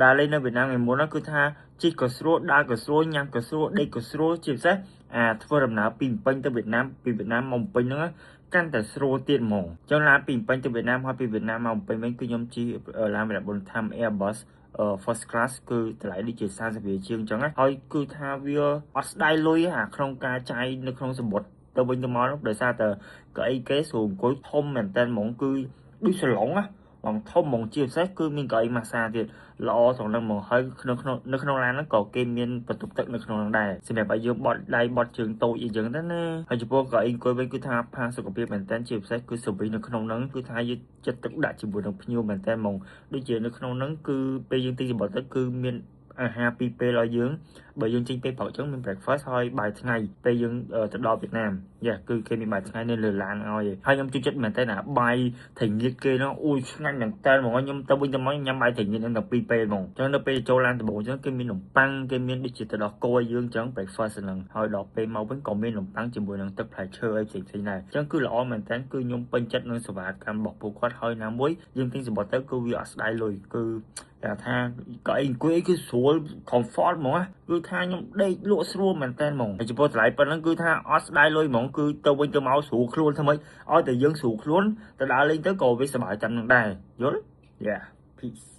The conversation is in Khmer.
តើលេងនៅវៀតណាមថ្ងៃមុនគឺថាជិះក៏ស្រួលដើរក៏ស្រួលញ៉ាំក៏ស្រួលដេកក៏ស្រួលជាពិសេសធ្វើដំណើរពីពេញទៅវៀតណាមពីវៀតណាមមកពេញហ្នឹងកាន់តែស្រួលទៀតហ្មងចឹងឡានពីពេញទៅវៀតណាមហើយពីវៀតណាមមកពេញវិញគឺខ្ញុំជិះឡានសម្រាប់បុណ្យធម្ម Airbus first class គឺតម្លៃដូចជា40រៀលជាងអញ្ចឹងហើយគឺថាវាអត់ស្ដាយលុយក្នុងការចាយនៅក្នុងសម្បុត្រទៅវិញទៅមកដោយសារតែកៅអីគេស្រួលអង្គុយធំមែនតើហ្មងគឺដូចសាឡុងបងធំហ្មងជាពិសេសគឺមានកៅអីម៉ាស្សាទៀតល្អត្រង់ហ្នឹងហ្មងហើយនៅក្នុងឡានហ្នឹងក៏គេមានបន្ទប់ទឹកនៅក្នុងហ្នឹងដែរសម្រាប់ឲ្យយើងបត់ដៃបត់ជើងតូចអីចឹងទៅណាហើយចំពោះកៅអីអង្គុយវិញគឺថាផាសុខភាពមែនតើជាពិសេសគឺសវិសនៅក្នុងហ្នឹងគឺថាយើងចិត្តទឹកដាក់ជាមួយនឹងភ្ញៀវមែនតើហ្មងដូចជានៅក្នុងហ្នឹងគឺពេលយើងទិញសម្បត្តិទៅគឺមានអាហារពីរពេលឲ្យយើងបើយើងចេញពេលព្រឹកចឹងមាន breakfast ហើយបាយថ្ងៃពេលយើងទៅដល់វៀតណាមគឺគេមានបាយថ្ងៃនៅលើឡានឲ្យហើយខ្ញុំចូលចិត្តមែនតើបាយត្រីងៀតគេនោះអូយឆ្ងាញ់មែនតើហ្មងខ្ញុំទៅវិញទៅមកញ៉ាំបាយត្រីងៀតហ្នឹងដល់ពីរពេលហ្មងចឹងនៅពេលចូលឡានដំបូងចឹងគេមាននំប៉័ងគេមានដូចជាទៅដល់គោឲ្យយើងចឹង breakfast ហ្នឹងហើយដល់ពេលមកវិញក៏មាននំប៉័ងជាមួយនឹងទឹកផ្លែឈើអីផ្សេងៗដែរចឹងគឺល្អមែនតើគឺខ្ញុំពេញចិត្តនឹងសេវាកម្មរបស់ពួកគាត់ហើយណាមួយយើងទិញសម្បត្តិទៅគឺវាអត់ស្ដាយលុយគឺតែថាកៅអីអង្គុយអីគឺស្រួល comfort ហ្មងគឺថាខ្ញុំដេកលក់ស្រួលមែនតើហ្មងហើយចំពោះតម្លៃប៉ុណ្ណឹងគឺថាអត់ស្ដាយលុយហ្មងគឺទៅវិញទៅមកស្រួលខ្លួនធ្វើម៉េចឲ្យតែយើងស្រួលខ្លួនទៅដើរលេងទៅក៏វាសប្បាយតាមនឹងដែរយល់ Yeah peace